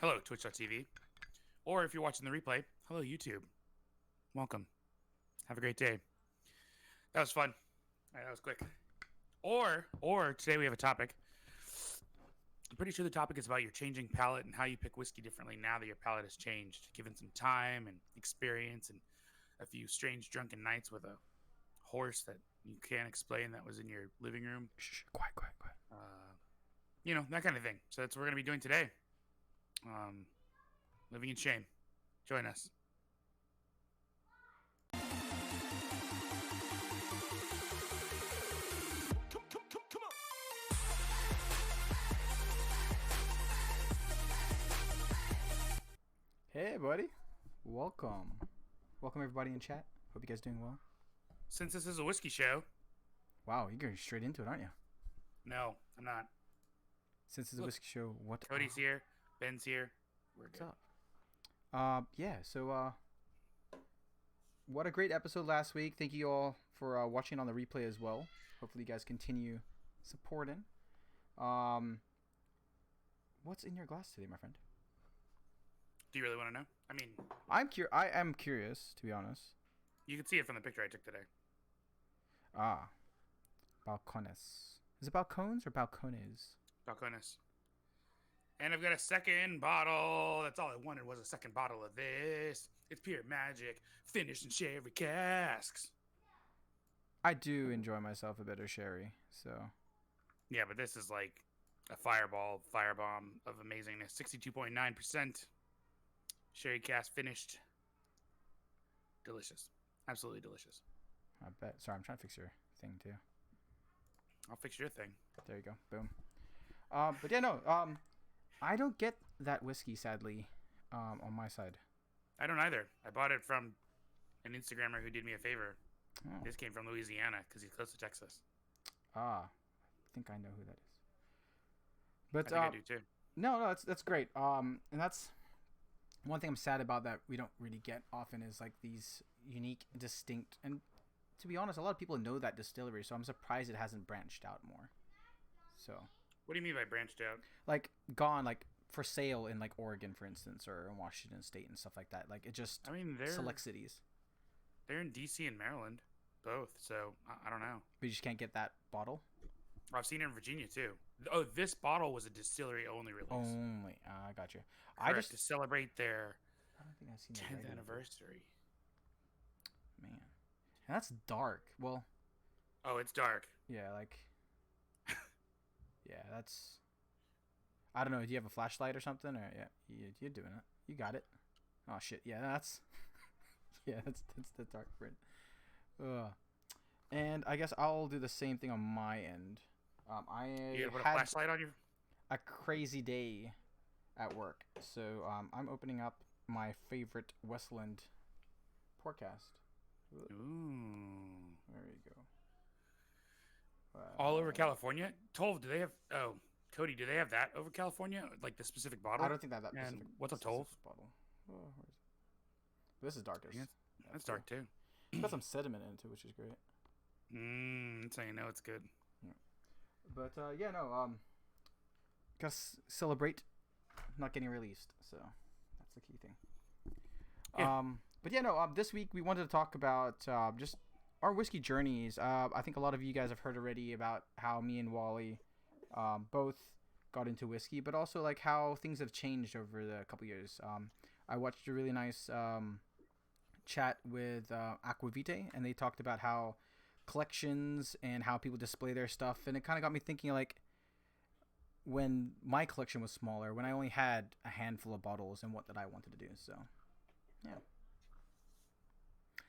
Hello, Twitch.tv. Or if you're watching the replay, hello, YouTube. Welcome. Have a great day. That was fun. All right, that was quick. Or today we have a topic. I'm pretty sure the topic is about your changing palate and how you pick whiskey differently now that your palate has changed, given some time and experience and a few strange drunken nights with a horse that you can't explain that was in your living room. Shh, quiet. That kind of thing. So that's what we're going to be doing today. Living in shame. Join us. Hey, buddy. Welcome everybody in chat. Hope you guys doing well. Since this is a whiskey show. Wow, you're going straight into it, aren't you? No, I'm not. Since it's a whiskey show, what? Cody's here. Ben's here. We're What's good. up? So what a great episode last week. Thank you all for watching on the replay as well. Hopefully you guys continue supporting. What's in your glass today, my friend? Do you really want to know? I mean, I am curious, to be honest. you can see it from the picture I took today. Balcones. Is it balcones or balcones? Balcones. And I've got a second bottle. That's all I wanted was a second bottle of this. It's pure magic. Finished in sherry casks. I do enjoy myself a bit of sherry, so. Yeah, but this is like a firebomb of amazingness. 62.9%. Sherry cask finished. Delicious. Absolutely delicious. I bet. Sorry, I'm trying to fix your thing too. I'll fix your thing. There you go. Boom. But yeah, no. I don't get that whiskey, sadly, on my side. I don't either. I bought it from an Instagrammer who did me a favor. Oh. This came from Louisiana because he's close to Texas. I think I know who that is. But I think I do too. No, that's great. And that's one thing I'm sad about that we don't really get often is like these unique, distinct, and to be honest, a lot of people know that distillery, so I'm surprised it hasn't branched out more. So. What do you mean by branched out? Like gone, like for sale in like Oregon, for instance, or in Washington State and stuff like that. Like it just. I mean, select cities. They're in DC and Maryland, both. So I don't know. But you just can't get that bottle. I've seen it in Virginia too. Oh, this bottle was a distillery only release. Only, I got you. Correct, to celebrate their I don't think I've seen 10th anniversary. Man, and that's dark. Well. Oh, it's dark. Yeah, like. Yeah, that's. I don't know. Do you have a flashlight or something? Or yeah, you're doing it. You got it. Oh shit! Yeah, that's. Yeah, that's the dark print. And I guess I'll do the same thing on my end. You put a had flashlight on your. a crazy day at work, so I'm opening up my favorite Westland podcast. Ooh. There you go. All over California. Tolv, do they have? Oh, Cody, do they have that over California? Like the specific bottle? I don't think that specific. And what's a Tolv? Bottle? Oh, where is it? This is darkest. Yeah, that's dark too. It's got some sediment in it too, which is great. That's how you know it's good. Yeah. But yeah, no. Gotta celebrate not getting released, so that's the key thing. Yeah. But yeah, no. This week we wanted to talk about just our whiskey journeys. I think a lot of you guys have heard already about how me and Wally both got into whiskey, but also like how things have changed over the couple years. I watched a really nice chat with Aquavite, and they talked about how collections and how people display their stuff, and it kind of got me thinking like when my collection was smaller, when I only had a handful of bottles, and what that I wanted to do. So yeah.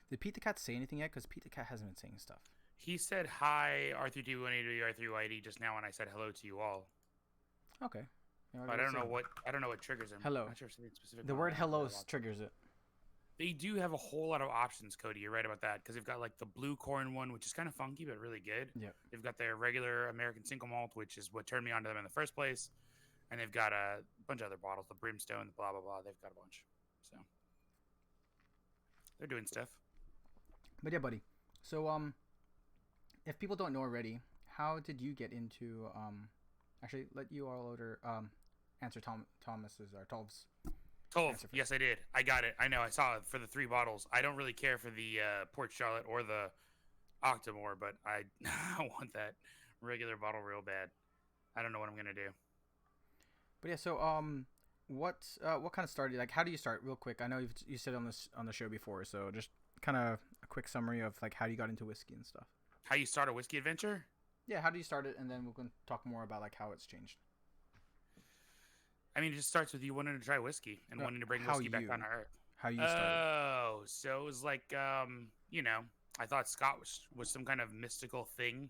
Did Pete the Cat say anything yet? Because Pete the Cat hasn't been saying stuff. He said hi, R3D180, R3YD just now when I said hello to you all. Okay. Yeah, But I don't know what triggers him. Hello. I'm not sure if something specific. The word hello triggers it. They do have a whole lot of options, Cody. You're right about that because they've got like the blue corn one, which is kind of funky but really good. Yep. They've got their regular American single malt, which is what turned me onto them in the first place, and they've got a bunch of other bottles, the brimstone, the blah blah blah. They've got a bunch, so they're doing stuff. But yeah, buddy. So if people don't know already, how did you get into actually let you all order answer Thomas's or Tolv's Tolv, answer first. yes, I did. I got it. I know. I saw it for the 3 bottles. I don't really care for the Port Charlotte or the Octomore, but I I want that regular bottle real bad. I don't know what I'm gonna do. But yeah, so what kind of started? Like, how do you start? Real quick, I know you said on the show before, so just kind of a quick summary of like how you got into whiskey and stuff. How you start a whiskey adventure? Yeah, how do you start it, and then we're gonna talk more about like how it's changed. I mean, it just starts with you wanting to try whiskey and wanting to bring whiskey back on Earth. how you started. Oh, so it was like, I thought Scott was some kind of mystical thing.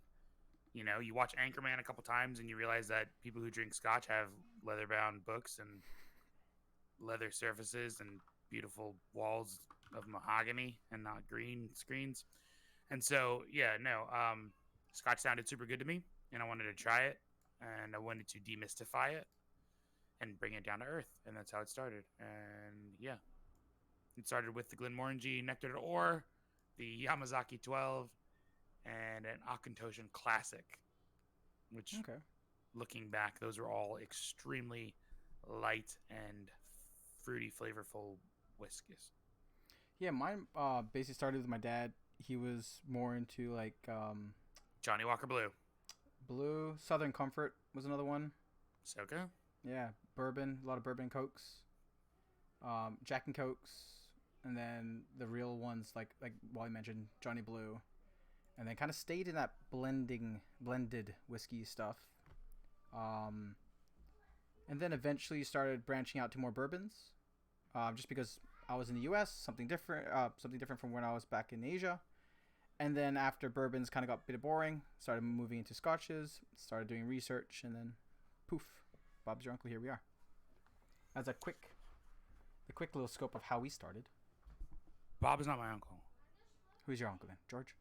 You know, you watch Anchorman a couple times and you realize that people who drink scotch have leather-bound books and leather surfaces and beautiful walls of mahogany and not green screens. And so, yeah, no, scotch sounded super good to me, and I wanted to try it, and I wanted to demystify it and bring it down to earth, and that's how it started. And yeah, it started with the Glenmorangie Nectar Ore, the Yamazaki 12, and an Akantoshan Classic, which, Okay. looking back, those were all extremely light and fruity, flavorful whiskeys. Yeah, mine basically started with my dad. He was more into like Johnny Walker Blue. blue. Southern Comfort was another one. Soka? Yeah, bourbon, a lot of bourbon cokes, Jack and Cokes, and then the real ones like Wally mentioned, Johnny Blue, and then kind of stayed in that blended whiskey stuff. Um, and then eventually started branching out to more bourbons, just because I was in the U.S. Something different from when I was back in Asia. And then after bourbons kind of got a bit boring, started moving into scotches, started doing research, and then poof, Bob's your uncle. Here we are. As the quick little scope of how we started. Bob is not my uncle. Who's your uncle then, George?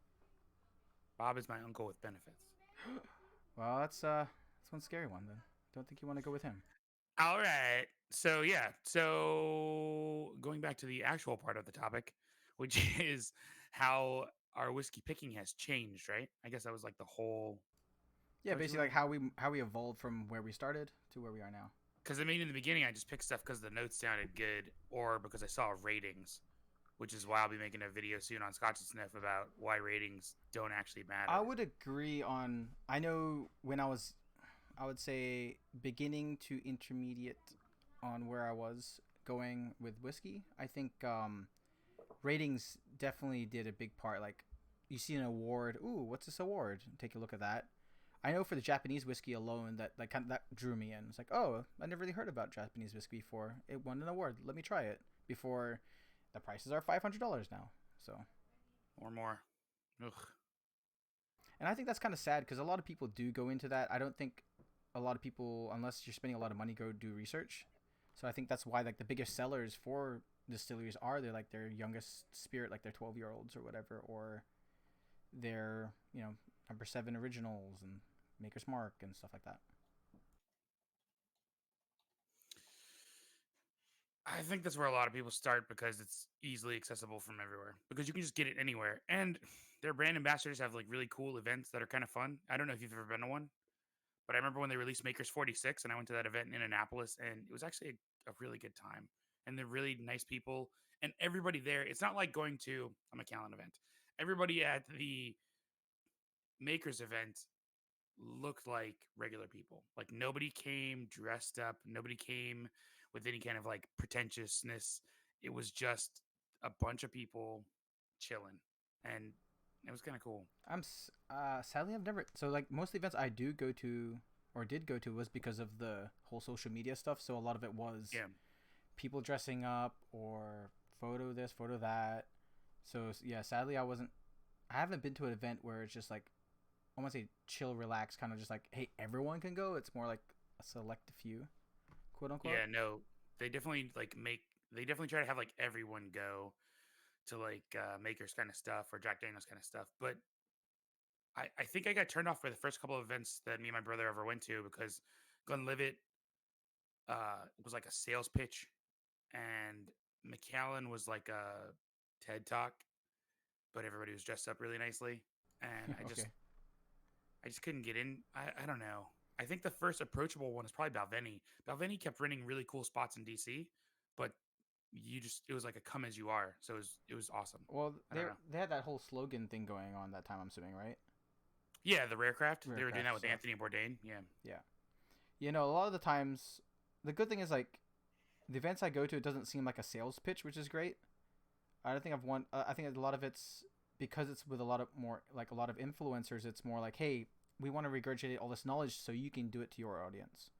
Bob is my uncle with benefits. Well, that's one scary one then. Don't think you want to go with him. All right. So yeah. So going back to the actual part of the topic, which is how our whiskey picking has changed, right? I guess that was like the whole. Is Yeah, that what you basically were? like how we evolved from where we started to where we are now. Because I mean, in the beginning, I just picked stuff because the notes sounded good, or because I saw ratings, which is why I'll be making a video soon on Scotch and Sniff about why ratings don't actually I matter. would agree on. I know when I would say beginning to intermediate on where I was going with whiskey. I think ratings definitely did a big part. Like you see an award, ooh, what's this award? Take a look at that. I know for the Japanese whiskey alone, that like kind of that drew me in. It's like, oh, I never really heard about Japanese whiskey before. It won an award. Let me try it. Before the prices are $500 now. So, Or more. Ugh. and I think that's kind of sad because a lot of people do go into that. I don't think a lot of people, unless you're spending a lot of money, go do research. So I think that's why like the biggest sellers for distilleries are they're like their youngest spirit, like their 12-year olds or whatever, or their number 7 originals and Maker's Mark and stuff like that. I think that's where a lot of people start because it's easily accessible from everywhere. Because you can just get it anywhere. And their brand ambassadors have like really cool events that are kind of fun. I don't know if you've ever been to one, but I remember when they released Makers 46 and I went to that event in Annapolis and it was actually a really good time. And they're really nice people. And everybody there, it's not like going to a McAllen event. Everybody at the Makers event looked like regular people. Like nobody came dressed up, nobody came with any kind of like pretentiousness. It was just a bunch of people chilling, and it was kind of cool. Sadly I've never, so like most of the events I do go to or did go to was because of the whole social media stuff. So a lot of it was Yeah, people dressing up or photo this, photo that. So yeah, sadly I haven't been to an event where it's just like I want to say chill, relax, kind of just like hey everyone can go. It's more like a select few, quote unquote. yeah, no, they definitely they definitely try to have like everyone go to like Makers kind of stuff or Jack Daniels kind of stuff. But I think I got turned off by the first couple of events that me and my brother ever went to because Glenlivet was like a sales pitch and McAllen was like a TED talk, but everybody was dressed up really nicely, and Okay. I just couldn't get in. I don't know. I think the first approachable one is probably Balvenie. Balvenie kept renting really cool spots in DC, but it was like a come as you are. So it was awesome. Well, I don't know. they had that whole slogan thing going on that time. I'm assuming, right? Yeah, the Rarecraft. They were doing that Rarecraft with stuff. Anthony Bourdain. Yeah. Yeah. You know, a lot of the times, the good thing is like the events I go to, it doesn't seem like a sales pitch, which is great. I don't think I've won. I think a lot of it's because it's with a lot of more like a lot of influencers. It's more like, hey, we want to regurgitate all this knowledge so you can do it to your audience.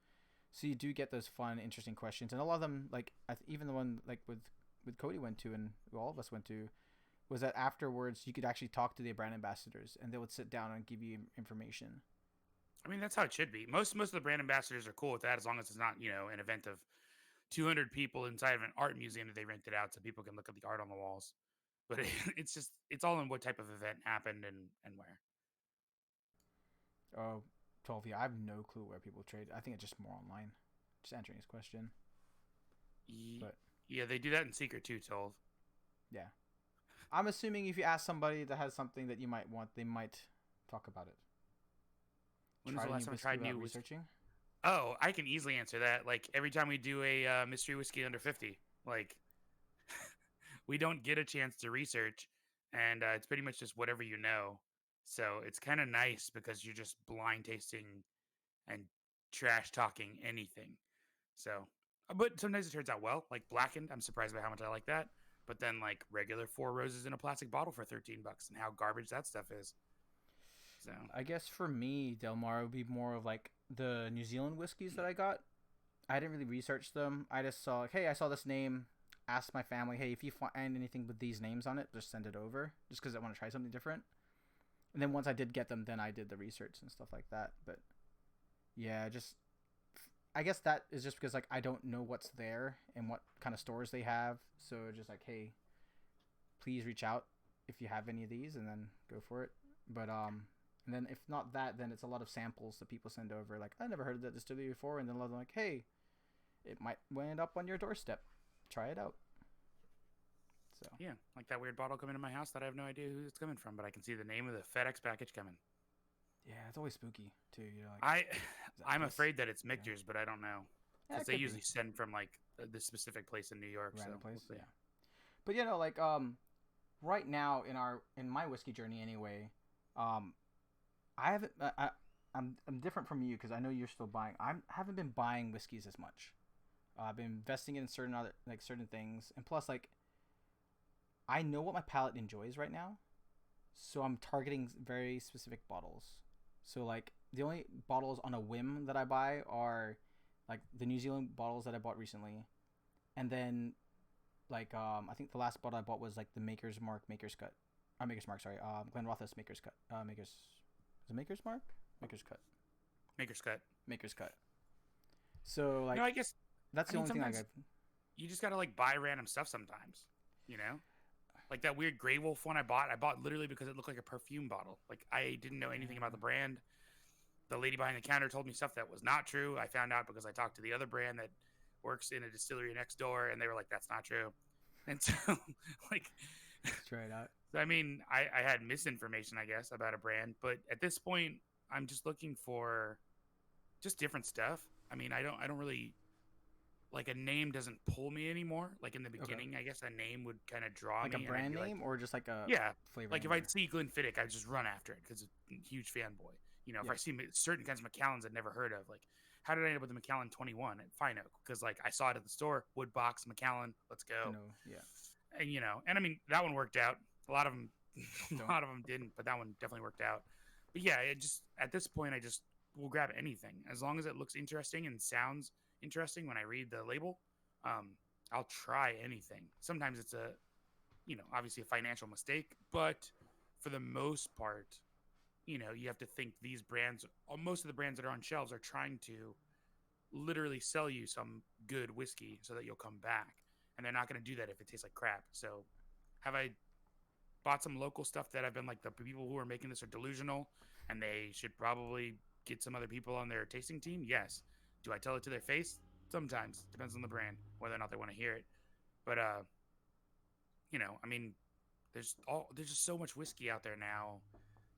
So you do get those fun, interesting questions, and a lot of them, like even the one like with Cody went to, and all of us went to, was that afterwards you could actually talk to the brand ambassadors, and they would sit down and give you information. I mean, that's how it should be. Most of the brand ambassadors are cool with that as long as it's not, an event of 200 people inside of an art museum that they rented out so people can look at the art on the walls. But it's all in what type of event happened and where. Oh, 12. Yeah, I have no clue where people trade. I think it's just more online. Just answering his question, but Yeah, they do that in secret too, Tolv. yeah, I'm assuming if you ask somebody that has something that you might want, they might talk about it. When was Try the a last new time I whiskey tried without new whiskey? researching. Oh, I can easily answer that. Like every time we do a mystery whiskey under 50, like we don't get a chance to research, and it's pretty much just whatever you know. So it's kind of nice because you're just blind tasting and trash talking anything. So, but sometimes it turns out well. Like blackened, I'm surprised by how much I like that. But then like regular Four Roses in a plastic bottle for $13 and how garbage that stuff is. So I guess for me, Del Mar would be more of like the New Zealand whiskeys that I got. I didn't really research them. I just saw like, hey, I saw this name. Asked my family, hey, if you find anything with these names on it, just send it over. Just because I want to try something different. And then once I did get them, then I did the research and stuff like that. But yeah, just I guess that is just because like I don't know what's there and what kind of stores they have. So just like, hey, please reach out if you have any of these, and then go for it. But and then if not that, then it's a lot of samples that people send over. Like I never heard of that distillery before, and then a lot of them like, hey, it might wind up on your doorstep. Try it out. So yeah, like that weird bottle coming to my house that I have no idea who it's coming from, but I can see the name of the FedEx package coming. yeah, it's always spooky too. You know, like I is that I'm this? afraid that it's Yeah, Michter's, but I don't know yeah, because it they could be usually send from like the specific place in New York. So random we'll place. see. Yeah, but you know, like right now in my whiskey journey anyway, um, I haven't. I'm different from you because I know you're still buying. I haven't been buying whiskeys as much. I've been investing in certain other like certain things, and plus like I know what my palate enjoys right now, so I'm targeting very specific bottles. So like the only bottles on a whim that I buy are like the New Zealand bottles that I bought recently, and then like I think the last bottle I bought was like the Maker's Mark Maker's Cut, Maker's Mark sorry, Glenrothes Maker's Cut, Maker's is it Maker's Mark Maker's Cut Maker's cut. Maker's Cut. So No, like I guess that's I the mean only thing I sometimes got. you just gotta like buy random stuff sometimes. You know, like that weird Grey Wolf one I bought. I bought literally because it looked like a perfume bottle. Like I didn't know anything about the brand. The lady behind the counter told me stuff that was not true. I found out because I talked to the other brand that works in a distillery next door, and they were like, "That's not true." And so, like, Let's try it out. I mean, I had misinformation, I guess, about a brand, but at this point, I'm just looking for just different stuff. I mean, I don't really like a name doesn't pull me anymore. Like in the Okay. beginning, I guess a name would kind of draw Like a me, and I'd brand be like, name or just like a yeah. flavor Like name if I or see Glenfiddich, I just run after it because I'm a huge fanboy. If yeah. I see certain kinds of Macallans I'd never heard of, like how did I end up with the Macallan 21 at Fine Oak? Because like I saw it at the store, wood box Macallan, let's I go. know. Yeah. And I mean that one worked out. A lot of them, a Don't. lot of them didn't, but that one definitely worked out. But yeah, it just at this point I just will grab anything as long as it looks interesting and sounds interesting when I read the label. Um, I'll try anything. Sometimes it's obviously a financial mistake, but for the most part, you have to think these brands, most of the brands that are on shelves are trying to literally sell you some good whiskey so that you'll come back. And they're not going to do that if it tastes like crap. So, have I bought some local stuff that I've been like the people who are making this are delusional and they should probably get some other people on their tasting team? Yes. Do I tell it to their face? Sometimes. Depends on the brand, whether or not they want to hear it. But I mean, there's just so much whiskey out there now.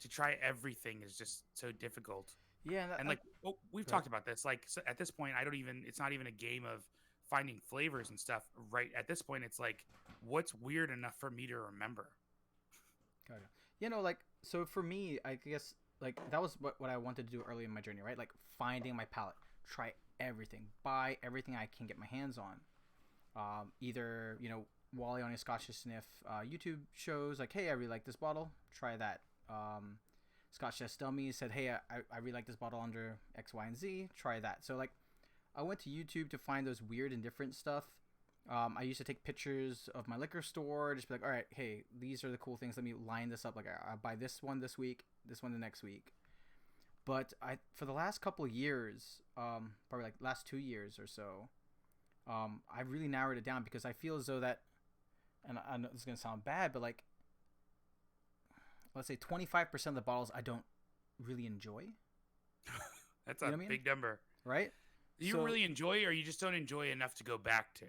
To try everything is just so difficult. Yeah, And like, oh, we've go ahead. talked about this. Like, so at this point, I don't even. It's not even a game of finding flavors and stuff. Right at this point, it's like, what's weird enough for me to remember? Got it. Like, so for me, I guess like that was what I wanted to do early in my journey, right? Like finding my palette, try everything, buy everything I can get my hands on. Either Wally on his Scotch to Sniff YouTube shows, like, hey, I really like this bottle, try that. Scotch Just Dummy said, hey, I really like this bottle under X, Y, and Z, try that. So like, I went to YouTube to find those weird and different stuff. I used to take pictures of my liquor store, just be like, all right, hey, these are the cool things. Let me line this up. Like, I'll buy this one this week, this one the next week. But for the last couple of years, probably like last 2 years or so, I really narrowed it down because I feel as though that, and I know this is gonna sound bad, but like, let's say 25% of the bottles I don't really enjoy. That's You a know what I mean? big number. Right? Do you So really enjoy, or you just don't enjoy enough to go back to?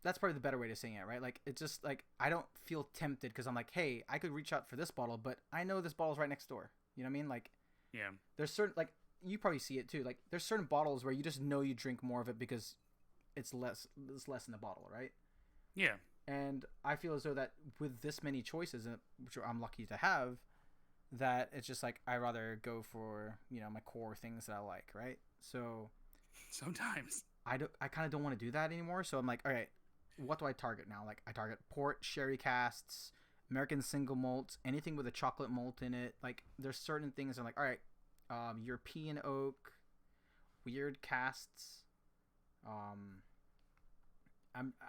that's probably the better way to saying it, right? Like, it's just like I don't feel tempted because I'm like, hey, I could reach out for this bottle, but I know this bottle's right next door. You know what I mean? Like, Yeah. there's certain, like, you probably see it too. Like, there's certain bottles where you just know you drink more of it because it's less in the bottle, right? Yeah. And I feel as though that with this many choices, which I'm lucky to have, that it's just like I rather go for my core things that I like, right? So Sometimes. I kind of don't want to do that anymore. So I'm like, all right, what do I target now? Like I target port, sherry casks, American single malts, anything with a chocolate malt in it. Like there's certain things I'm like, all right, European oak, weird casts. Um,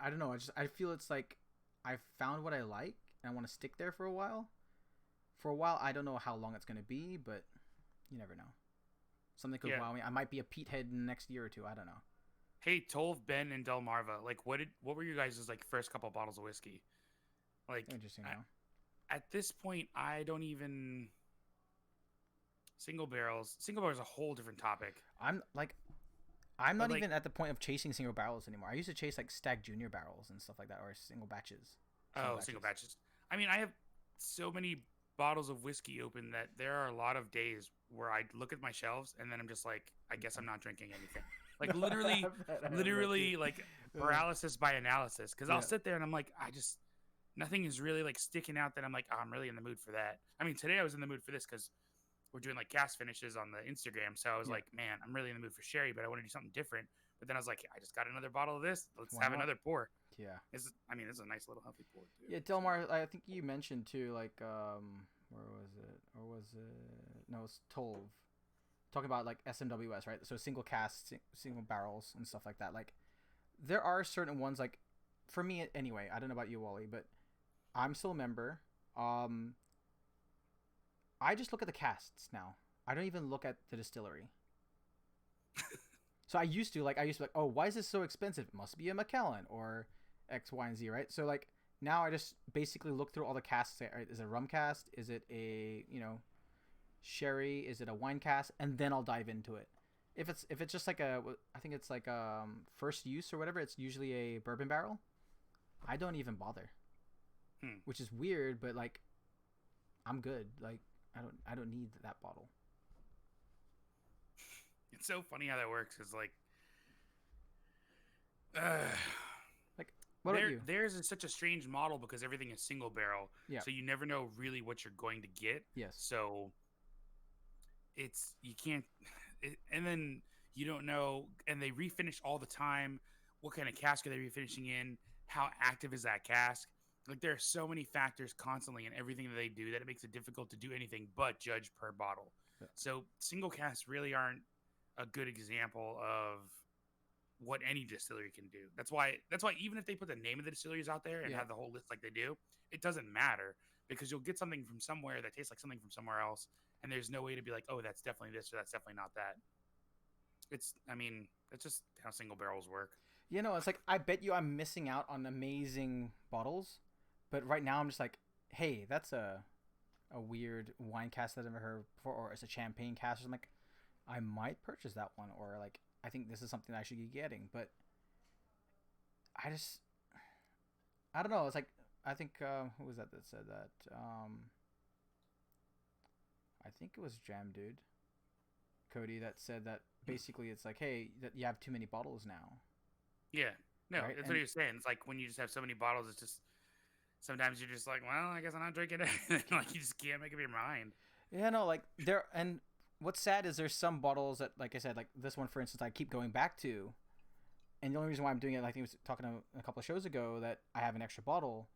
I don't know. I feel it's like I've found what I like and I want to stick there for a while. For a while, I don't know how long it's gonna be, but you never know. Something could Yeah. wow me. I might be a Pete head in the next year or two. I don't know. Hey, Tolv, Ben, and Delmarva. Like, what were you guys' like first couple bottles of whiskey? Like, Interesting I, though. at this point, I don't even single barrels. Single barrels is a whole different topic. I'm But not like, even at the point of chasing single barrels anymore. I used to chase like Stag Junior barrels and stuff like that, or single batches. Small oh, batches. single batches. I mean, I have so many bottles of whiskey open that there are a lot of days where I look at my shelves and then I'm just like, I guess I'm not drinking anything. Like No, I literally, have that. I have that too. literally like Uh, paralysis by analysis. Because I'll yeah. sit there and I'm like, I just nothing is really like sticking out that I'm like, oh, I'm really in the mood for that. I mean, today I was in the mood for this because we're doing like cast finishes on the Instagram. So I was Yeah. like, man, I'm really in the mood for sherry, but I want to do something different. But then I was like, I just got another bottle of this. Let's Why have not? another pour. Yeah. I mean, this is a nice little healthy pour too. Yeah, So Delmar. I think you mentioned too, like where was it? Or was it? No, it's Tolv. Talking about like SMWS, right? So single cast, single barrels, and stuff like that. Like there are certain ones, like for me anyway. I don't know about you, Wally, but I'm still a member. Um, I just look at the casts now. I don't even look at the distillery. So I used to be like, oh, why is this so expensive? It must be a Macallan or X, Y, and Z, right? So like now I just basically look through all the casts. Say, all right, is it a rum cast? Is it a sherry? Is it a wine cast? And then I'll dive into it. If it's just like I think it's like first use or whatever. It's usually a bourbon barrel. I don't even bother, hmm. which is weird, but like I'm good. Like I don't need that bottle. It's so funny how that works. Is like, uh, Like what about you? theirs is such a strange model because everything is single barrel, Yeah. so you never know really what you're going to get. Yes. So it's you can't, and then you don't know, and they refinish all the time. What kind of cask are they refinishing in? How active is that cask? Like there are so many factors constantly in everything that they do that it makes it difficult to do anything but judge per bottle. Yeah. So single casks really aren't a good example of what any distillery can do. That's why even if they put the name of the distilleries out there and Yeah. have the whole list like they do, it doesn't matter because you'll get something from somewhere that tastes like something from somewhere else, and there's no way to be like, oh, that's definitely this or that's definitely not that. I mean, that's just how single barrels work. It's like I bet you I'm missing out on amazing bottles, but right now I'm just like, hey, that's a weird wine cast that I've never heard before, or it's a champagne cast. I'm like, I might purchase that one, or like I think this is something I should be getting, but I just I don't know. It's like I think who was that said that? I think it was Jam Dude. Cody, that said that basically it's like, hey, that you have too many bottles now, Yeah. No, right? that's what And he was saying. It's like when you just have so many bottles, it's just sometimes you're just like, well, I guess I'm not drinking it. Like you just can't make up your mind. yeah, no, like there. And what's sad is there's some bottles that, like I said, like this one for instance, I keep going back to, and the only reason why I'm doing it, like I think I was talking a couple of shows ago, that I have an extra bottle,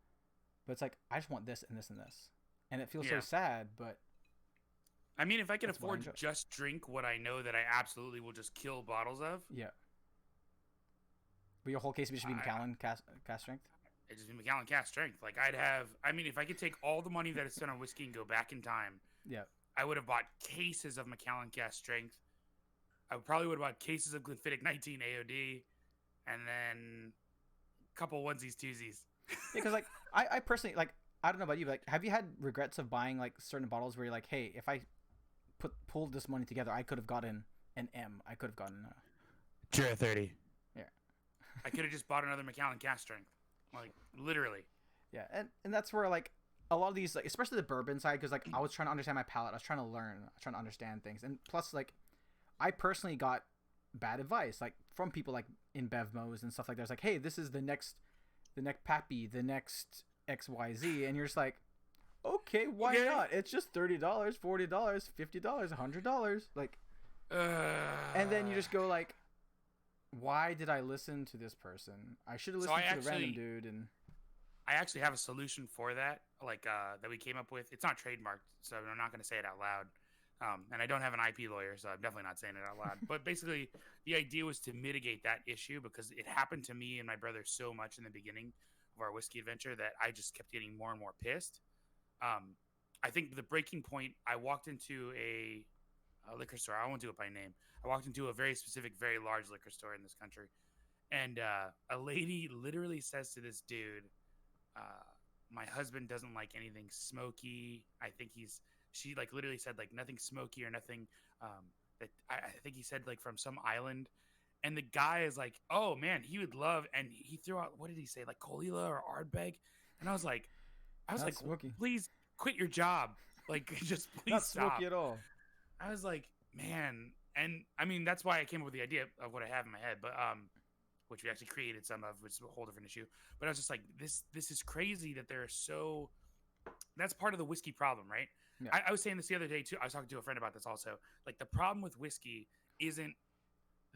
but it's like I just want this and this and this, and it feels so Yeah. sad, but I mean, if I can that's what I afford to enjoy. just drink what I know that I absolutely will just kill bottles of, Yeah, but your whole case would just be I, Macallan cast strength. it just be Macallan cast strength. Like I'd have. I mean, if I could take all the money that is spent on whiskey and go back in time, Yeah, I would have bought cases of Macallan cast strength. I probably would have bought cases of Glenfiddich 19 AOD, and then a couple onesies twosies. yeah, because like I personally like I don't know about you, but like have you had regrets of buying like certain bottles where you're like, hey, if I pulled this money together, I could have gotten an M. I could have gotten Jura 30. yeah. I could have just bought another Macallan cast strength. Like, literally. Yeah, and that's where like a lot of these, like especially the bourbon side, because like I was trying to understand my palate, I was trying to learn, I was trying to understand things, and plus like I personally got bad advice like from people like in Bevmos and stuff like that. It's like, hey, this is the next Pappy, the next XYZ, and you're just like, okay, why Okay. not? It's just $30, $40, $50, $100, like, and then you just go like, why did I listen to this person? I should have So listened I to the random actually- dude. And I actually have a solution for that, like that we came up with. It's not trademarked, so I'm not going to say it out loud. And I don't have an IP lawyer, so I'm definitely not saying it out loud. But basically, the idea was to mitigate that issue because it happened to me and my brother so much in the beginning of our whiskey adventure that I just kept getting more and more pissed. I think the breaking point, I walked into a liquor store. I won't do it by name. I walked into a very specific, very large liquor store in this country. And a lady literally says to this dude, my husband doesn't like anything smoky. I think she like literally said like nothing smoky or nothing that I think he said like from some island. And the guy is like, oh man, he would love, and he threw out, what did he say, like Kolila or Ardbeg? And I was like, not smoky, please quit your job, like just please not stop. smoky at all. I was like, man, and I mean that's why I came up with the idea of what I have in my head, but which we actually created some of, which is a whole different issue. But I was just like, this is crazy that they're so. That's part of the whiskey problem, right? Yeah. I was saying this the other day too. I was talking to a friend about this also. Like the problem with whiskey isn't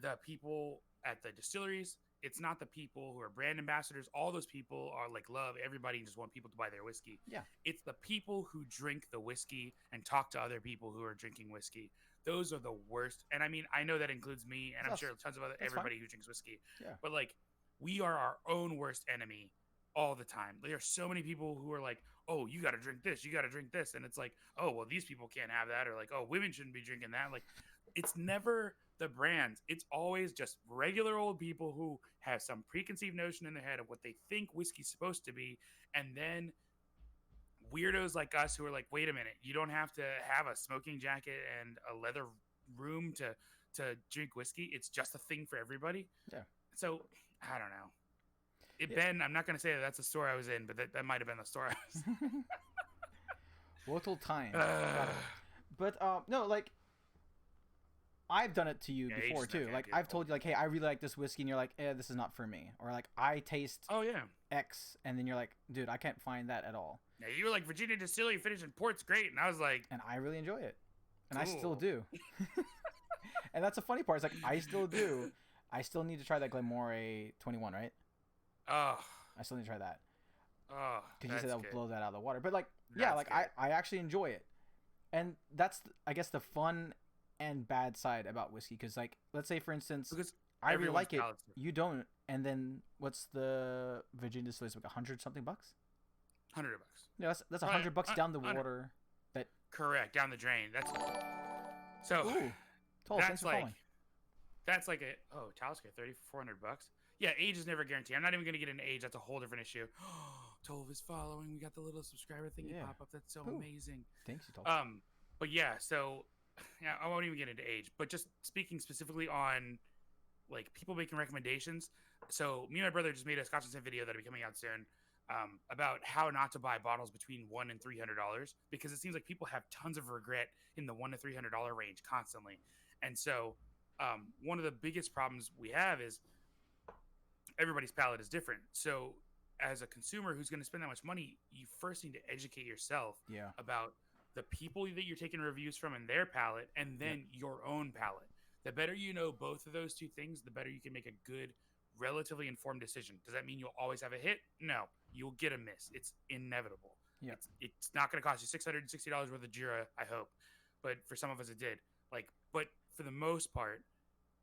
the people at the distilleries. It's not the people who are brand ambassadors. All those people are like love everybody and just want people to buy their whiskey. Yeah. It's the people who drink the whiskey and talk to other people who are drinking whiskey. Those are the worst. And I mean, I know that includes me, and I'm sure tons of other everybody who drinks whiskey. Yeah. But like, we are our own worst enemy all the time. There are so many people who are like, oh, you got to drink this, you got to drink this, and it's like, oh, well, these people can't have that, or like, oh, women shouldn't be drinking that. Like, it's never the brands. It's always just regular old people who have some preconceived notion in their head of what they think whiskey's supposed to be, and then weirdos like us who are like, wait a minute, you don't have to have a smoking jacket and a leather room to drink whiskey. It's just a thing for everybody. Yeah. So I don't know. Yeah. Ben, I'm not going to say that that's the store I was in, but that might have been the store I was in. Little time. But no, like I've done it to you Yeah, before age's not too. gonna Like do I've it. told you, like, hey, I really like this whiskey, and you're like, this is not for me, or like I taste Oh yeah. X, and then you're like, dude, I can't find that at all, Yeah, you were like, Virginia Distillery finishing port's great, and I was like, and I really enjoy it, and I still Cool. do. And that's the funny part. It's like I still do. I still need to try that Glenmore 21, right? oh, I still need to try that oh, because you said that would good. blow that out of the water. But like, yeah, That's like I actually enjoy it, and that's I guess the fun and bad side about whiskey. Because like, let's say for instance, Because I really everyone's like it, palate's different. you don't, and then what's the Virginia Distillery? Like $100 something bucks? $100. Yeah, that's Probably $100 down the 100. water. That Correct, down the drain. That's so. ooh, Toll, thanks That's for like calling. that's like a Talisker $3,400. Yeah, age is never guaranteed. I'm not even gonna get into age. That's a whole different issue. Tolv is following. We got the little subscriber thingy Yeah. pop up. That's so Ooh. amazing. Thanks, you Toll. But yeah, so yeah, I won't even get into age. But just speaking specifically on like people making recommendations. So me and my brother just made a Scotch and Sin video that'll be coming out soon. about how not to buy bottles between $100 and $300 because it seems like people have tons of regret in the $100 to $300 range constantly. And so, one of the biggest problems we have is everybody's palate is different. So, as a consumer who's going to spend that much money, you first need to educate yourself Yeah. about the people that you're taking reviews from and their palate, and then your own palate. The better you know both of those two things, the better you can make a good, relatively informed decision. Does that mean you'll always have a hit? No, you'll get a miss. It's inevitable. Yeah. It's not going to cost you $660 worth of Jira, I hope, but for some of us it did. But for the most part,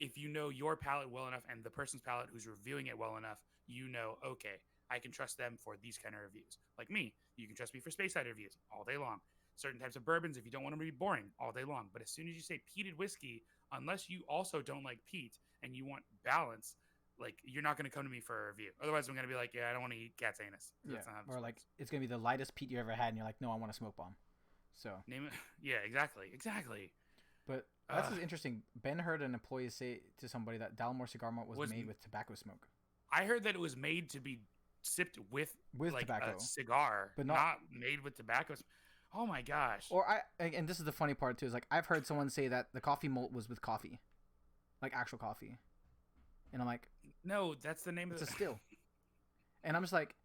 if you know your palate well enough and the person's palate who's reviewing it well enough, you know, okay, I can trust them for these kind of reviews. Like me, you can trust me for space side reviews all day long. Certain types of bourbons, if you don't want them to be boring, all day long. But as soon as you say peated whiskey, unless you also don't like peat and you want balance, like you're not going to come to me for a review. Otherwise, I'm going to be like, yeah, I don't want to eat cat's anus. Yeah. Or like it's gonna be the lightest peat you ever had, and you're like, no, I want a smoke bomb. So name it. Yeah, exactly. But that's just interesting. Ben heard an employee say to somebody that Dalmore cigar malt was made with tobacco smoke. I heard that it was made to be sipped with like tobacco, a cigar, but not made with tobacco. Oh my gosh! Or and this is the funny part too, is like I've heard someone say that the coffee malt was with coffee, like actual coffee, and I'm like, no, that's the name of a still. And I'm just like,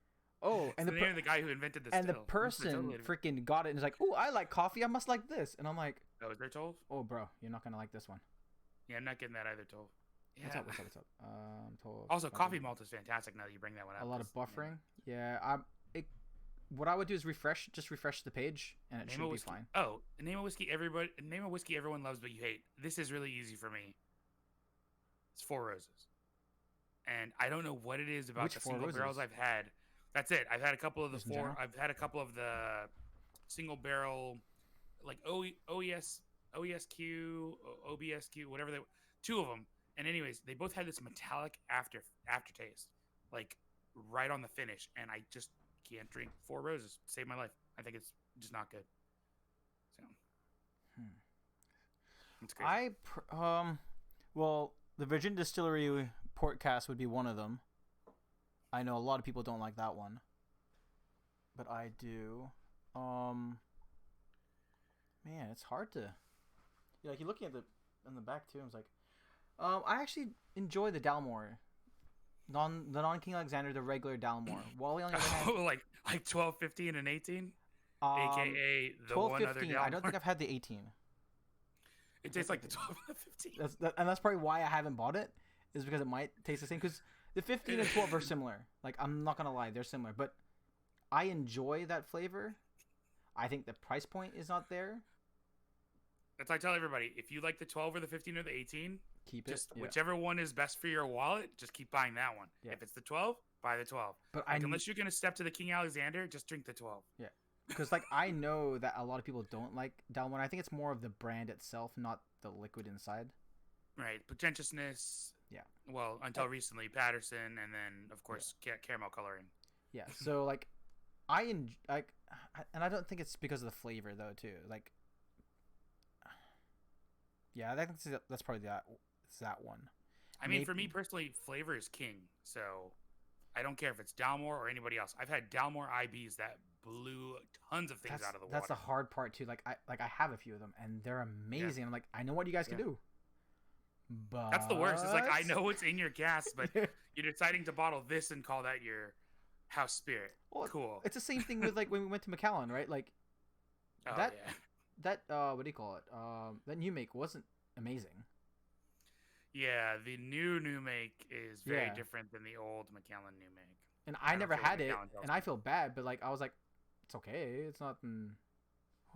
oh, and the name of the guy who invented the and still. The person freaking got it and is like, oh, I like coffee, I must like this, and I'm like, oh, is there Tolv? Oh, bro, you're not gonna like this one. Yeah, I'm not getting that either, Tolv. Yeah. What's up? Tolv. Also, coffee malt is fantastic. Now that you bring that one up, a lot of buffering. Yeah, what I would do is refresh the page, and it should be fine. Oh, name a whiskey everyone loves but you hate. This is really easy for me. It's Four Roses, and I don't know what it is about the single barrels I've had. That's it. I've had a couple of the four. I've had a couple of the single barrel, like OESQ, OBSQ, whatever they. Two of them, and anyways, they both had this metallic aftertaste, like right on the finish, and I just can't drink Four Roses. Save my life. I think it's just not good. So, it's crazy. Well, the Virgin Distillery Port Cast would be one of them. I know a lot of people don't like that one, but I do. Man, it's hard to. Yeah, like you're looking at the back too. I was like, I actually enjoy the Dalmore. The non-King Alexander, the regular Dalmore. Wally on the other hand, like 12, 15, and 18, aka the 12, one 15, other Dalmore. I don't think I've had the 18. It tastes like the 12 and the 15. And that's probably why I haven't bought it, is because it might taste the same. Because the 15 and 12 are similar. Like, I'm not gonna lie, they're similar. But I enjoy that flavor. I think the price point is not there. That's why I tell everybody: if you like the 12 or the 15 or the 18, keep it. Whichever one is best for your wallet, just keep buying that one. Yeah. If it's the 12, buy the 12. But unless you're gonna step to the King Alexander, just drink the 12. Yeah, because like I know that a lot of people don't like Dalmore. I think it's more of the brand itself, not the liquid inside. Right, pretentiousness. Yeah. Well, until recently, Patterson, and then of course caramel coloring. Yeah. So like, and I don't think it's because of the flavor though too. Like. Yeah, I think that's probably that one. I mean, for me personally, flavor is king. So I don't care if it's Dalmore or anybody else. I've had Dalmore IBs that blew tons of things out of the water. That's the hard part too. Like I have a few of them and they're amazing. Yeah. I'm like, I know what you guys can do. But that's the worst. It's like I know what's in your gas, but you're deciding to bottle this and call that your house spirit. Well, cool. It's the same thing with like when we went to Macallan, right? Like that what do you call it? That new make wasn't amazing. Yeah, the new make is very different than the old Macallan new make. And I never had it, and I feel bad, but like I was like, it's okay. It's not.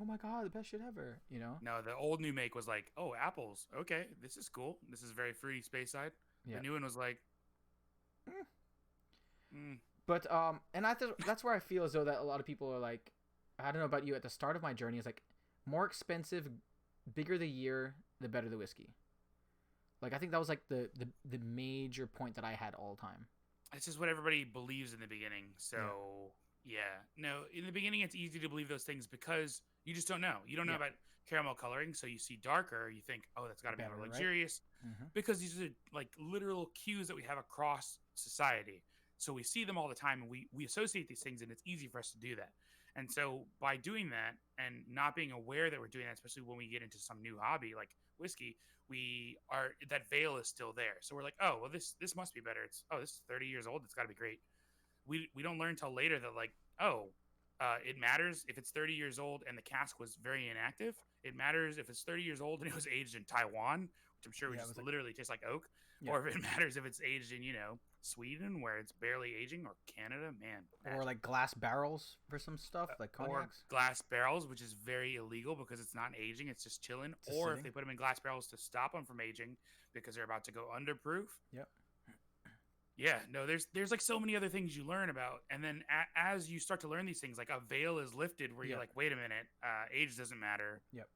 Oh my god, the best shit ever. You know? No, the old new make was like, oh, apples. Okay, this is cool. This is very fruity space side. Yeah. The new one was like. But and that's where I feel as though that a lot of people are like, I don't know about you. At the start of my journey, it's like more expensive, bigger the year, the better the whiskey. Like I think that was like the major point that I had all the time. It's just what everybody believes in the beginning. So no, in the beginning it's easy to believe those things because you just don't know. You don't know about caramel coloring, so you see darker, you think, oh, that's got to be more luxurious, right? Because these are like literal cues that we have across society. So we see them all the time, and we associate these things, and it's easy for us to do that. And so by doing that and not being aware that we're doing that, especially when we get into some new hobby like whiskey, we are that veil is still there. So we're like, oh well, this must be better. It's this is 30 years old. It's got to be great. We don't learn till later that like it matters if it's 30 years old and the cask was very inactive. It matters if it's 30 years old and it was aged in Taiwan, which I'm sure would Yeah, it just was like literally taste like oak, yeah, or if it matters if it's aged in Sweden where it's barely aging, or Canada, man, or magic. like glass barrels for some stuff like Or cognacs, glass barrels, which is very illegal because it's not aging; it's just chilling. just Or if sitting. they put them in glass barrels to stop them from aging because they're about to go underproof. Yep. Yeah, no, there's like so many other things you learn about, and then as you start to learn these things, like a veil is lifted where you're Yep. like, wait a minute, age doesn't matter. Yep.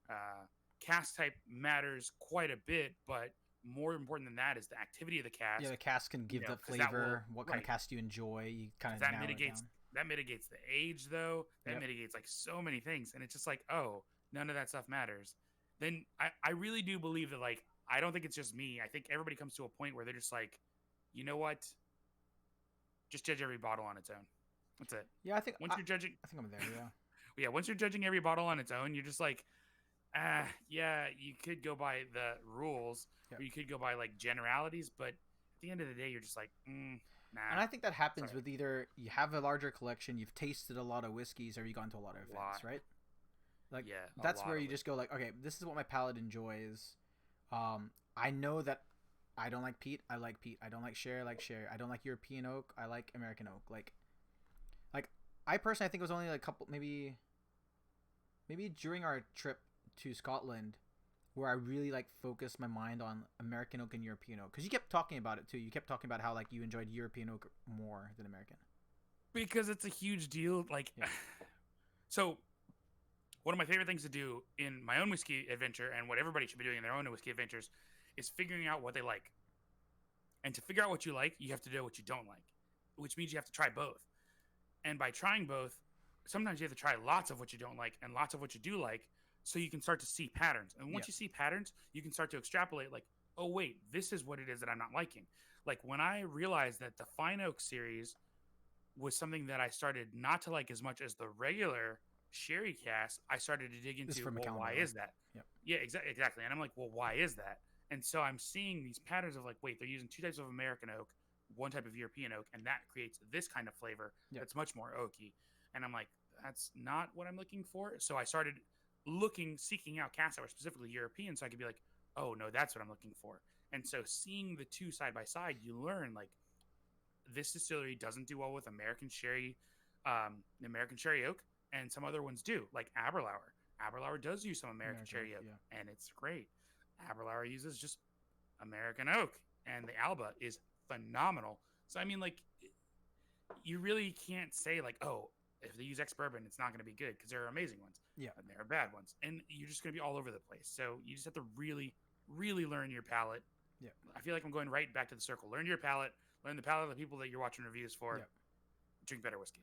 Cast type matters quite a bit, but more important than that is the activity of the Yeah, cast. the cask can give the 'Cause that will flavor, what kind of cask you enjoy. You kind of that narrow it mitigates down. that mitigates the age though. That Yep. mitigates like so many things, and it's just like, oh, none of that stuff matters. Then I really do believe that like I don't think it's just me. I think everybody comes to a point where they're just like, you know what? Just judge every bottle on its own. That's it. Yeah, Once you're judging, I think I'm there. Yeah. yeah, once you're judging every bottle on its own, you're just like, yeah, you could go by the rules, Yep. or you could go by like generalities, but at the end of the day, you're just like, nah. And I think that happens Sorry. with either you have a larger collection, you've tasted a lot of whiskeys, or you gone to a lot of events, Lot. right? Like Yeah, a that's lot where of you it. just go like, okay, this is what my palate enjoys. I know that I don't like peat. I like peat. I don't like sherry. I like sherry. I don't like European oak. I like American oak. Like I personally, I think it was only like a couple, maybe during our trip to Scotland, where I really like focused my mind on American oak and European oak, because you kept talking about it too. You kept talking about how like you enjoyed European oak more than American. Because it's a huge deal. Like, Yeah. So one of my favorite things to do in my own whiskey adventure, and what everybody should be doing in their own whiskey adventures, is figuring out what they like. And to figure out what you like, you have to know what you don't like, which means you have to try both. And by trying both, sometimes you have to try lots of what you don't like and lots of what you do like, so you can start to see patterns. And once Yeah. you see patterns, you can start to extrapolate like, oh, wait, this is what it is that I'm not liking. Like when I realized that the Fine Oak series was something that I started not to like as much as the regular sherry cask, I started to dig This is into, from well, McAllen, why by the way. is that? Yep. Yeah, exactly. And I'm like, well, why is that? And so I'm seeing these patterns of like, wait, they're using two types of American oak, one type of European oak, and that creates this kind of flavor Yep. that's much more oaky. And I'm like, that's not what I'm looking for. So I started seeking out casks that were specifically European, so I could be like, oh no, that's what I'm looking for. And so seeing the two side by side, you learn like this distillery doesn't do well with American sherry oak, and some other ones do, like Aberlour. Aberlour does use some American sherry oak, yeah. and it's great. Aberlour uses just American oak, and the Alba is phenomenal. So I mean, like, you really can't say like, oh, if they use ex bourbon, it's not going to be good, because there are amazing ones, Yeah. and there are bad ones, and you're just going to be all over the place. So you just have to really, really learn your palate. Yeah. I feel like I'm going right back to the circle. Learn your palate. Learn the palate of the people that you're watching reviews for. Yeah. Drink better whiskey.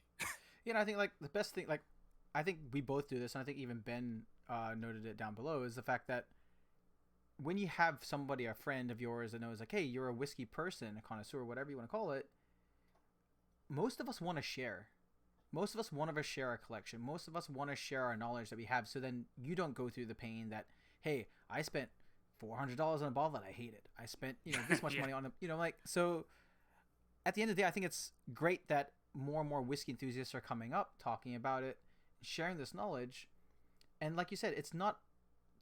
Yeah, and I think like the best thing, like I think we both do this, and I think even Ben noted it down below, is the fact that when you have somebody, a friend of yours, that knows like, hey, you're a whiskey person, a connoisseur, whatever you want to call it, most of us want to share. Most of us want to share our collection. Most of us want to share our knowledge that we have, so then you don't go through the pain that, hey, I spent $400 on a bottle that I hated. I spent this much Yeah. money on like so. At the end of the day, I think it's great that more and more whiskey enthusiasts are coming up, talking about it, sharing this knowledge, and like you said, it's not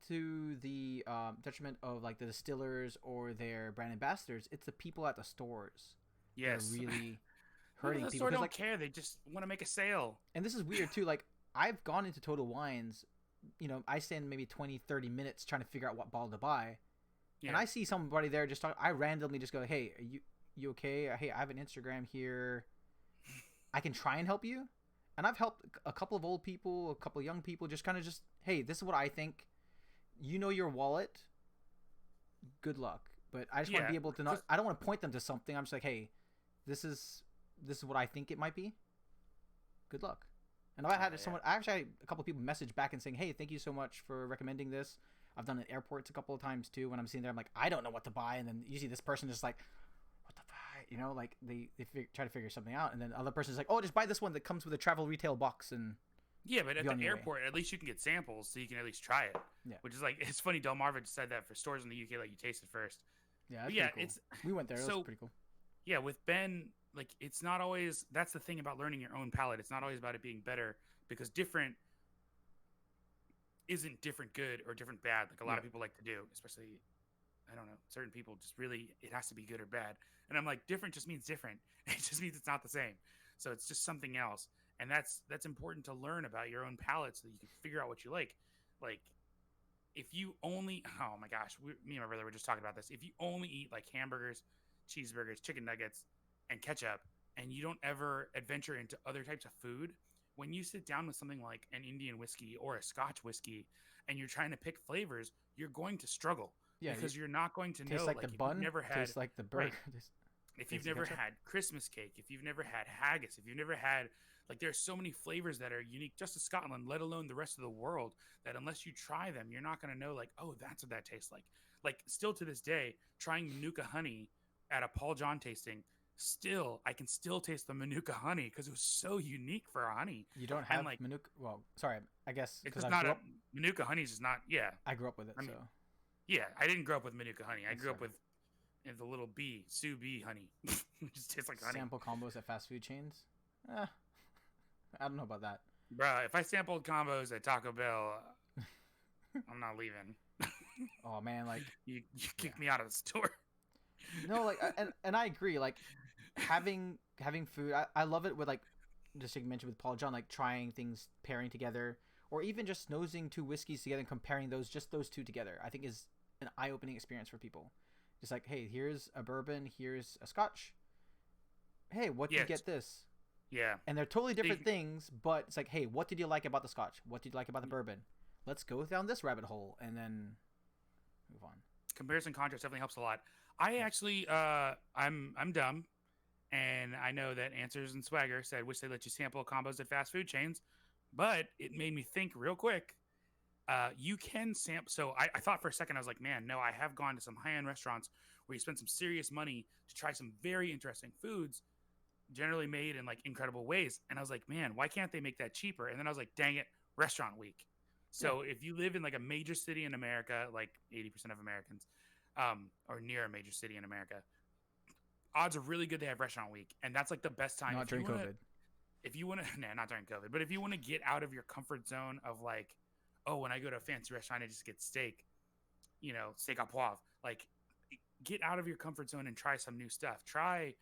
to the detriment of like the distillers or their brand ambassadors. It's the people at the stores Yes. that are really People hurting at the people. store 'Cause, don't like, care. They just want to make a sale. and this is weird too. Like I've gone into Total Wines, I spend maybe 20, 30 minutes trying to figure out what bottle to buy. Yeah. And I see somebody there just talk. I randomly just go, "Hey, are you okay? Hey, I have an Instagram here. I can try and help you." And I've helped a couple of old people, a couple of young people, just kind of just, "Hey, this is what I think. You know your wallet. Good luck." But I just want to be able to not. I don't want to point them to something. I'm just like, "Hey, this is what I think it might be. Good luck." And I had someone. I actually had a couple of people message back and saying, "Hey, thank you so much for recommending this." I've done it at airports a couple of times too. When I'm sitting there, I'm like, I don't know what to buy, and then usually this person is like, "What the fuck?" You know, like try to figure something out, and then the other person's like, oh, just buy this one that comes with a travel retail box, and Yeah, but at be on the your way. airport, at least you can get samples, so you can at least try it. Yeah. Which is like, it's funny. Delmarva said that for stores in the UK, like you taste it first. Yeah, But that's yeah, pretty cool. it's We went there. It was so pretty cool. yeah. With Ben, like it's not always. That's the thing about learning your own palate. It's not always about it being better because different isn't different good or different bad. Like a lot Yeah. of people like to do, especially I don't know, certain people just really it has to be good or bad. And I'm like, different just means different. It just means it's not the same. So it's just something else. And that's important to learn about your own palate so that you can figure out what you like. Like if you only oh my gosh, me and my brother were just talking about this. If you only eat like hamburgers, cheeseburgers, chicken nuggets, and ketchup, and you don't ever adventure into other types of food, when you sit down with something like an Indian whiskey or a Scotch whiskey, and you're trying to pick flavors, you're going to struggle Yeah, because you're not going to tastes know. like the Like if you've bun, never had tastes like the burger. right, if you've Tastes the never ketchup. had Christmas cake, if you've never had haggis, if you've never had like there's so many flavors that are unique just to Scotland, let alone the rest of the world, that unless you try them, you're not going to know like, oh, that's what that tastes like. Like still to this day, trying Manuka honey at a Paul John tasting, still I can still taste the Manuka honey because it was so unique for a honey. You don't And have like Manuka. Well, sorry, I guess it's because just I not grew a up. Manuka honey is just not yeah. I grew up with it, I so mean yeah, I didn't grow up with Manuka honey. I that's grew up fair. with the little bee, Sue bee honey. It just tastes like honey. Sample combos at fast food chains. Eh, I don't know about that. Bruh, if I sampled combos at Taco Bell, I'm not leaving. Oh man, like You yeah. kick me out of the store. No, like and I agree. Like having food, I love it with like just like you mentioned with Paul John, like trying things pairing together, or even just nosing two whiskeys together and comparing those two together. I think is an eye opening experience for people. Just like, hey, here's a bourbon, here's a Scotch. Hey, what do you Yes. get this? Yeah. And they're totally different See- things, but it's like, hey, what did you like about the Scotch? What did you like about the bourbon? Let's go down this rabbit hole and then move on. Comparison contrast definitely helps a lot. I actually I'm dumb, and I know that Answers and Swagger said wish they let you sample combos at fast food chains, but it made me think real quick. You can sample. So I thought for a second I was like, man, no, I have gone to some high end restaurants where you spend some serious money to try some very interesting foods, generally made in like incredible ways. And I was like, man, why can't they make that cheaper? And then I was like, dang it, Restaurant Week. So if you live in like a major city in America, like 80% of Americans, or near a major city in America, odds are really good they have Restaurant Week, and that's like the best time. Not during COVID. If you want to, nah, not during COVID, but if you want to get out of your comfort zone of like, oh, when I go to a fancy restaurant, I just get steak, steak au poivre. Like, get out of your comfort zone and try some new stuff. Try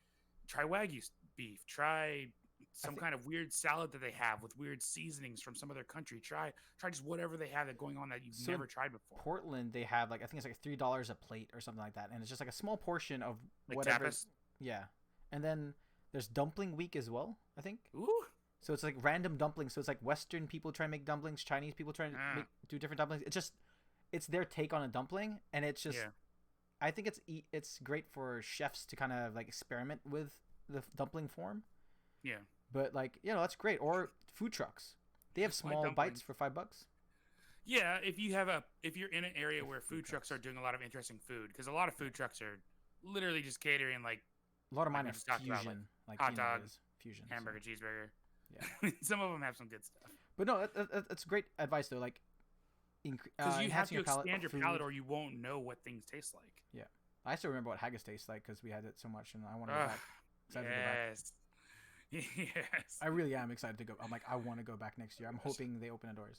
Wagyu beef. Try some kind of weird salad that they have with weird seasonings from some other country. Try just whatever they have that going on that you've never tried before. Portland, they have like I think it's like $3 a plate or something like that, and it's just like a small portion of like whatever. Tapas? Yeah, and then there's dumpling week as well. I think. Ooh. So it's like random dumplings. So it's like Western people try and make dumplings, Chinese people try and do different dumplings. It's their take on a dumpling, and it's just. Yeah. I think it's great for chefs to kind of like experiment with the dumpling form. Yeah. But like that's great. Or food trucks, they have small bites for $5. Yeah, if you're in an area where food trucks are doing a lot of interesting food, because a lot of food trucks are literally just catering like a lot of mine we are just talked about, fusion, like hot dog, fusion, hamburger, cheeseburger. Yeah, some of them have some good stuff. But no, that's great advice though. Like, because you have to expand your food. palate, or you won't know what things taste like. Yeah, I still remember what haggis tastes like because we had it so much, and I want to go back. Excited to go back. Yes. I really am excited to go. I'm like, I want to go back next year. I'm hoping they open the doors.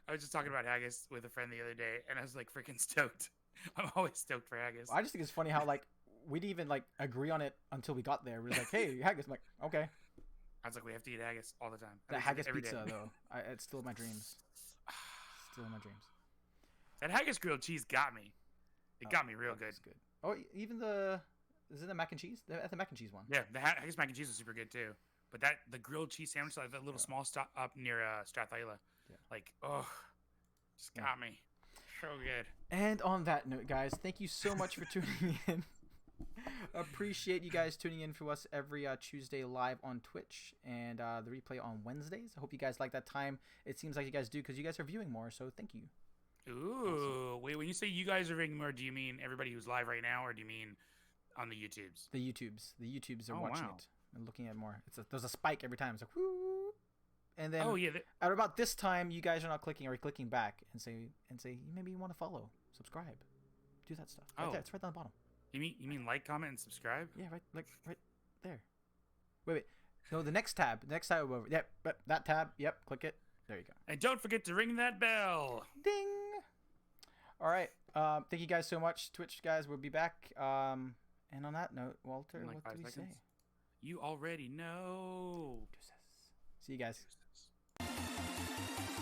I was just talking about haggis with a friend the other day, and I was like freaking stoked. I'm always stoked for haggis. I just think it's funny how like we didn't even like agree on it until we got there. We were like, hey, haggis. I'm like, okay. I was like, we have to eat haggis all the time. That haggis pizza though, it's still in my dreams. Still in my dreams. That haggis grilled cheese got me. It got me real good. Good. Oh, even is it the mac and cheese? The mac and cheese one. Yeah, the haggis mac and cheese was super good too. But the grilled cheese sandwich, like that little small stop up near Strathyla, like just got me. So good. And on that note, guys, thank you so much for tuning in. Appreciate you guys tuning in for us every Tuesday live on Twitch and the replay on Wednesdays. I hope you guys like that time. It seems like you guys do because you guys are viewing more, so thank you. Ooh, awesome. Wait, when you say you guys are viewing more, do you mean everybody who's live right now, or do you mean on the YouTubes. The YouTubes are Oh, watching wow. it and looking at more. There's a spike every time. It's like whoo, and then Oh yeah. at about this time, you guys are not clicking or you're clicking back and say maybe you want to follow, subscribe, do that stuff. Right Oh. there, it's right down the bottom. You mean like, comment, and subscribe? Yeah, right there. Wait. No, the next tab over. Yep, that tab. Yep, click it. There you go. And don't forget to ring that bell. Ding. All right. Thank you guys so much, Twitch guys. We'll be back. And on that note, Walter, In like what 5 do we seconds. say? You already know. See you guys. Deuces.